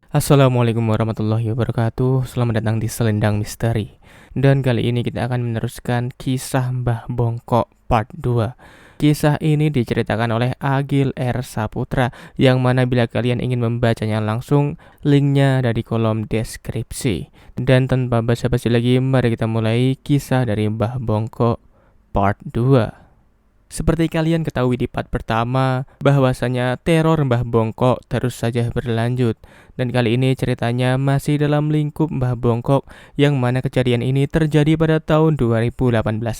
Assalamualaikum warahmatullahi wabarakatuh. Selamat datang di Selendang Misteri. Dan kali ini kita akan meneruskan kisah Mbah Bongkok part 2. Kisah ini diceritakan oleh Agil R. Saputra, yang mana bila kalian ingin membacanya langsung, linknya ada di kolom deskripsi. Dan tanpa basa-basi lagi, mari kita mulai kisah dari Mbah Bongkok part 2. Seperti kalian ketahui di part pertama, bahwasanya teror Mbah Bongkok terus saja berlanjut. Dan kali ini ceritanya masih dalam lingkup Mbah Bongkok, yang mana kejadian ini terjadi pada tahun 2018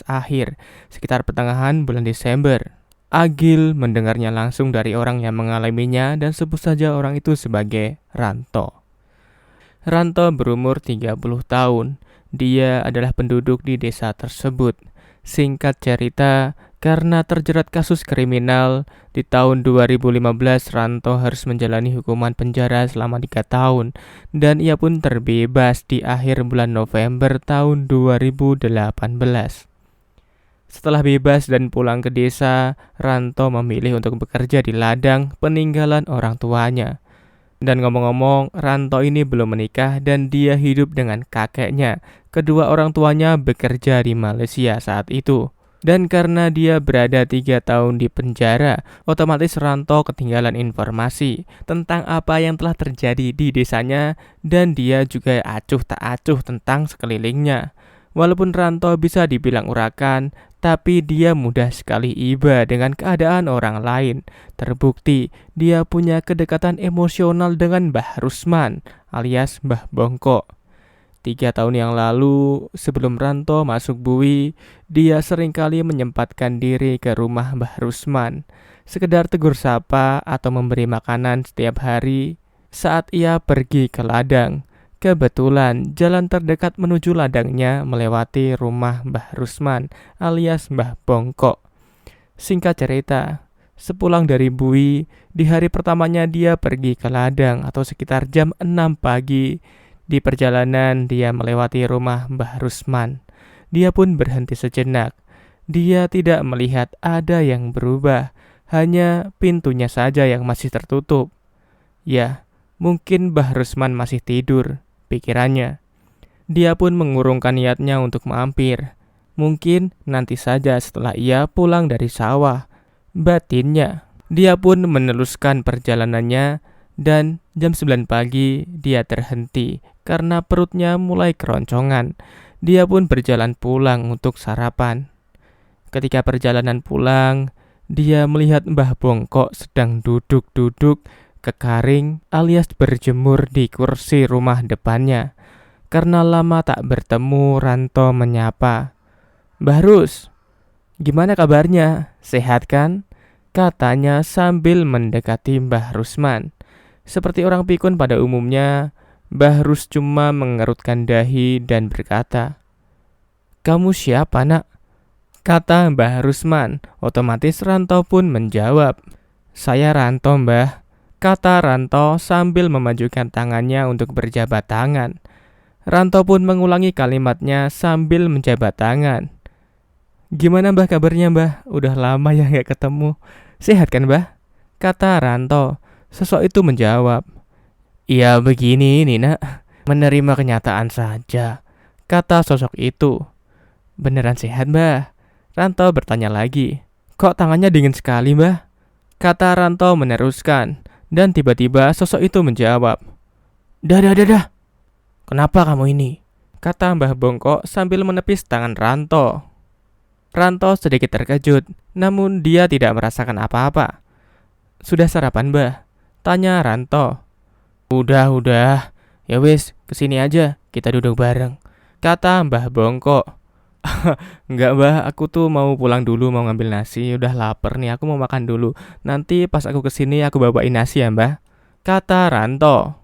akhir, sekitar pertengahan bulan Desember. Agil mendengarnya langsung dari orang yang mengalaminya dan sebut saja orang itu sebagai Ranto. Ranto berumur 30 tahun. Dia adalah penduduk di desa tersebut. Singkat cerita, karena terjerat kasus kriminal, di tahun 2015 Ranto harus menjalani hukuman penjara selama 3 tahun dan ia pun terbebas di akhir bulan November tahun 2018. Setelah bebas dan pulang ke desa, Ranto memilih untuk bekerja di ladang peninggalan orang tuanya. Dan ngomong-ngomong, Ranto ini belum menikah dan dia hidup dengan kakeknya. Kedua orang tuanya bekerja di Malaysia saat itu. Dan karena dia berada 3 tahun di penjara, otomatis Ranto ketinggalan informasi tentang apa yang telah terjadi di desanya dan dia juga acuh tak acuh tentang sekelilingnya. Walaupun Ranto bisa dibilang urakan, tapi dia mudah sekali iba dengan keadaan orang lain. Terbukti dia punya kedekatan emosional dengan Mbah Rusman alias Mbah Bongkok. 3 tahun yang lalu, sebelum Ranto masuk bui, dia seringkali menyempatkan diri ke rumah Mbah Rusman, sekedar tegur sapa atau memberi makanan setiap hari saat ia pergi ke ladang. Kebetulan jalan terdekat menuju ladangnya melewati rumah Mbah Rusman alias Mbah Bongkok. Singkat cerita, sepulang dari bui, di hari pertamanya dia pergi ke ladang atau sekitar jam 6 pagi. Di perjalanan dia melewati rumah Mbah Rusman. Dia pun berhenti sejenak. Dia tidak melihat ada yang berubah, hanya pintunya saja yang masih tertutup. Ya, mungkin Mbah Rusman masih tidur, pikirannya. Dia pun mengurungkan niatnya untuk mampir. Mungkin nanti saja setelah ia pulang dari sawah, batinnya. Dia pun meneruskan perjalanannya dan jam 9 pagi dia terhenti karena perutnya mulai keroncongan. Dia pun berjalan pulang untuk sarapan. Ketika perjalanan pulang, dia melihat Mbah Bongkok sedang duduk-duduk kekaring alias berjemur di kursi rumah depannya. Karena lama tak bertemu, Ranto menyapa, "Mbah Rus, gimana kabarnya? Sehat kan?" Katanya sambil mendekati Mbah Rusman. Seperti orang pikun pada umumnya, Mbah Rus cuma mengerutkan dahi dan berkata, "Kamu siapa, nak?" Kata Mbah Rusman. Otomatis Ranto pun menjawab, "Saya Ranto, Mbah." Kata Ranto sambil memajukan tangannya untuk berjabat tangan. Ranto pun mengulangi kalimatnya sambil menjabat tangan. "Gimana Mbah kabarnya, Mbah? Udah lama ya gak ketemu. Sehat kan, Mbah?" Kata Ranto. Sosok itu menjawab, "Iya begini ini, nak. Menerima kenyataan saja." Kata sosok itu. "Beneran sehat, Mbah?" Ranto bertanya lagi. "Kok tangannya dingin sekali, Mbah?" Kata Ranto meneruskan. Dan tiba-tiba sosok itu menjawab, "Dah, dah, dah, dah. Kenapa kamu ini?" Kata Mbah Bongkok sambil menepis tangan Ranto. Ranto sedikit terkejut, namun dia tidak merasakan apa-apa. "Sudah sarapan, Mbah?" Tanya Ranto. Udah. Ya wis, kesini aja, kita duduk bareng." Kata Mbah Bongkok. "Enggak, Mbah, aku tuh mau pulang dulu, mau ngambil nasi. Udah lapar nih, aku mau makan dulu. Nanti pas aku kesini aku bawain nasi ya, Mbah." Kata Ranto.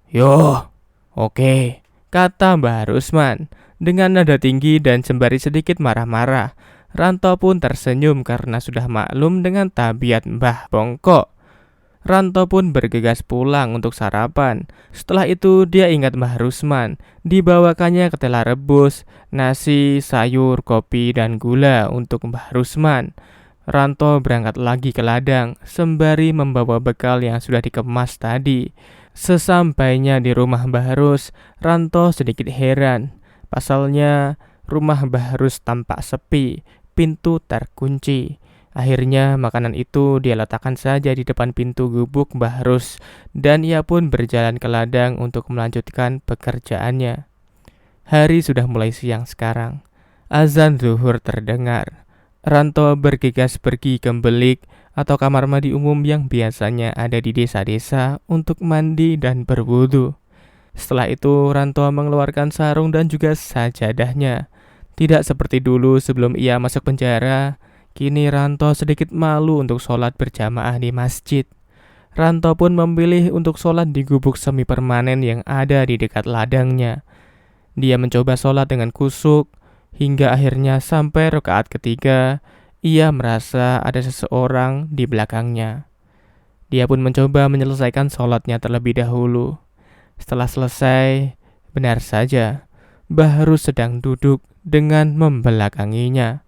"Yo, oke." Kata Mbah Rusman dengan nada tinggi dan sembari sedikit marah-marah. Ranto pun tersenyum karena sudah maklum dengan tabiat Mbah Bongkok. Ranto pun bergegas pulang untuk sarapan. Setelah itu dia ingat Mbah Rusman. Dibawakannya ketela rebus, nasi, sayur, kopi, dan gula untuk Mbah Rusman. Ranto berangkat lagi ke ladang sembari membawa bekal yang sudah dikemas tadi. Sesampainya di rumah Mbah Harus, Ranto sedikit heran. Pasalnya, rumah Mbah Harus tampak sepi, pintu terkunci. Akhirnya makanan itu dia letakkan saja di depan pintu gubuk Mbah Harus dan ia pun berjalan ke ladang untuk melanjutkan pekerjaannya. Hari sudah mulai siang sekarang. Azan zuhur terdengar. Ranto bergegas pergi ke belik atau kamar mandi umum yang biasanya ada di desa-desa untuk mandi dan berwudu. Setelah itu Ranto mengeluarkan sarung dan juga sajadahnya. Tidak seperti dulu sebelum ia masuk penjara. Kini Ranto sedikit malu untuk sholat berjamaah di masjid. Ranto pun memilih untuk sholat di gubuk semi permanen yang ada di dekat ladangnya. Dia mencoba sholat dengan kusuk, hingga akhirnya sampai rakaat ketiga, ia merasa ada seseorang di belakangnya. Dia pun mencoba menyelesaikan sholatnya terlebih dahulu. Setelah selesai, benar saja, Mbah Harus sedang duduk dengan membelakanginya.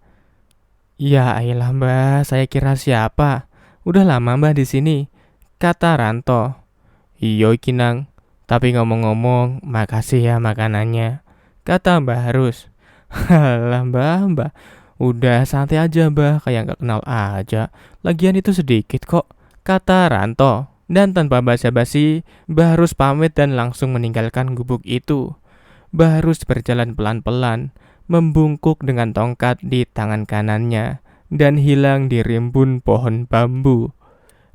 Ya elah Mbah, saya kira siapa? Udah lama Mbah di sini, kata Ranto. Iyo Kinang, tapi ngomong-ngomong, makasih ya makanannya, kata Mbah Harus. Halah Mbah, udah santai aja Mbah, kayak gak kenal aja. Lagian itu sedikit kok, kata Ranto. Dan tanpa basa-basi, Mbah Harus pamit dan langsung meninggalkan gubuk itu. Mbah Harus berjalan pelan-pelan, membungkuk dengan tongkat di tangan kanannya, dan hilang di rimbun pohon bambu.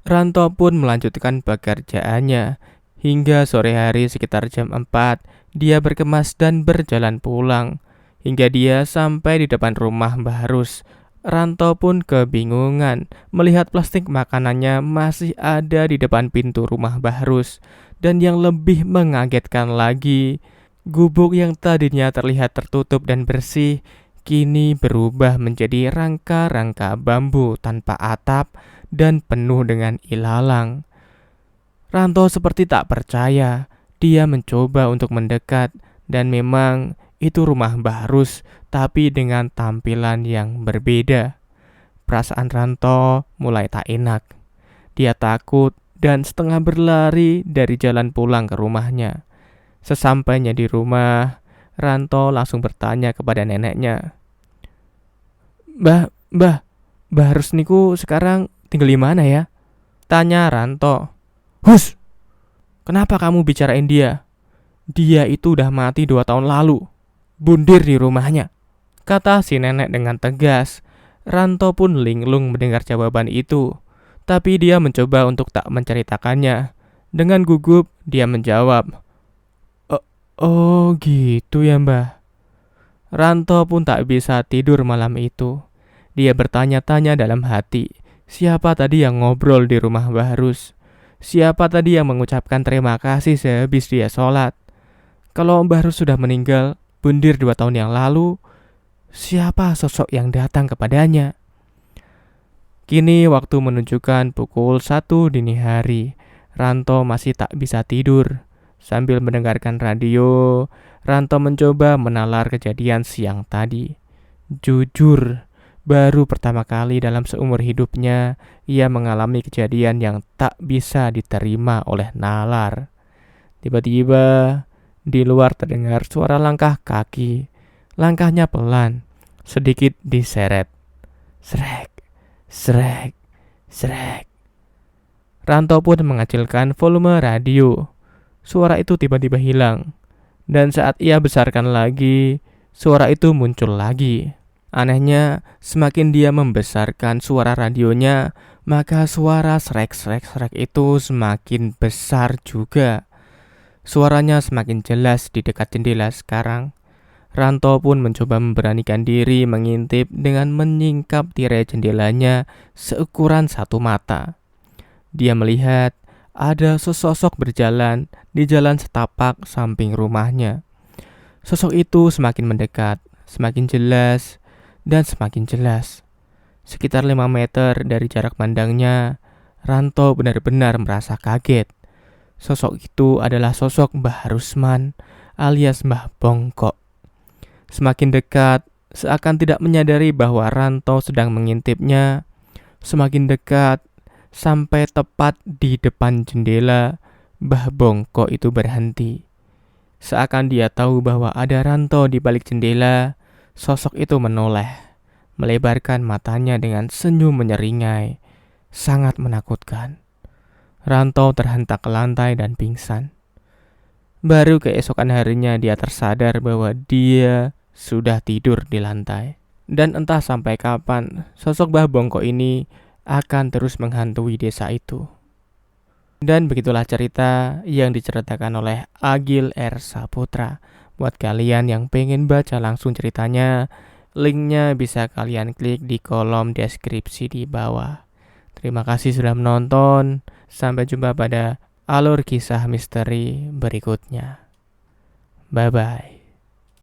Ranto pun melanjutkan pekerjaannya. Hingga sore hari sekitar jam 4, dia berkemas dan berjalan pulang. Hingga dia sampai di depan rumah Mbah Harus. Ranto pun kebingungan melihat plastik makanannya masih ada di depan pintu rumah Mbah Harus. Dan yang lebih mengagetkan lagi, gubuk yang tadinya terlihat tertutup dan bersih, kini berubah menjadi rangka-rangka bambu tanpa atap dan penuh dengan ilalang. Ranto seperti tak percaya. Dia mencoba untuk mendekat dan memang itu rumah Mbah Harus, tapi dengan tampilan yang berbeda. Perasaan Ranto mulai tak enak. Dia takut dan setengah berlari dari jalan pulang ke rumahnya. Sesampainya di rumah, Ranto langsung bertanya kepada neneknya. Mbah Harus niku sekarang tinggal di mana ya? Tanya Ranto. Hus! Kenapa kamu bicarain dia? Dia itu udah mati 2 tahun lalu. Bundir di rumahnya, kata si nenek dengan tegas. Ranto pun linglung mendengar jawaban itu, tapi dia mencoba untuk tak menceritakannya. Dengan gugup, dia menjawab, Oh gitu ya Mbah. Ranto pun tak bisa tidur malam itu. Dia bertanya-tanya dalam hati, siapa tadi yang ngobrol di rumah Mbah Harus? Siapa tadi yang mengucapkan terima kasih sehabis dia sholat? Kalau Mbah Harus sudah meninggal, bundir 2 tahun yang lalu, siapa sosok yang datang kepadanya? Kini waktu menunjukkan pukul 1 dini hari. Ranto masih tak bisa tidur. Sambil mendengarkan radio, Ranto mencoba menalar kejadian siang tadi. Jujur, baru pertama kali dalam seumur hidupnya ia mengalami kejadian yang tak bisa diterima oleh nalar. Tiba-tiba di luar terdengar suara langkah kaki. Langkahnya pelan, sedikit diseret. Srek, srek, srek. Ranto pun mengecilkan volume radio. Suara itu tiba-tiba hilang. Dan saat ia besarkan lagi, suara itu muncul lagi. Anehnya, semakin dia membesarkan suara radionya, maka suara srek-srek-srek itu semakin besar juga. Suaranya semakin jelas di dekat jendela sekarang. Ranto pun mencoba memberanikan diri mengintip dengan menyingkap tirai jendelanya seukuran 1 mata. Dia melihat ada sesosok berjalan di jalan setapak samping rumahnya. Sosok itu semakin mendekat, semakin jelas, dan semakin jelas. Sekitar 5 meter dari jarak pandangnya, Ranto benar-benar merasa kaget. Sosok itu adalah sosok Mbah Harusman alias Mbah Bongkok. Semakin dekat, seakan tidak menyadari bahwa Ranto sedang mengintipnya. Semakin dekat, sampai tepat di depan jendela, Mbah Bongko itu berhenti. Seakan dia tahu bahwa ada Ranto di balik jendela, sosok itu menoleh, melebarkan matanya dengan senyum menyeringai, sangat menakutkan. Ranto terhentak ke lantai dan pingsan. Baru keesokan harinya dia tersadar bahwa dia sudah tidur di lantai. Dan entah sampai kapan sosok Mbah Bongko ini akan terus menghantui desa itu. Dan begitulah cerita yang diceritakan oleh Agil R. Saputra. Buat kalian yang pengen baca langsung ceritanya, linknya bisa kalian klik di kolom deskripsi di bawah. Terima kasih sudah menonton. Sampai jumpa pada alur kisah misteri berikutnya. Bye-bye.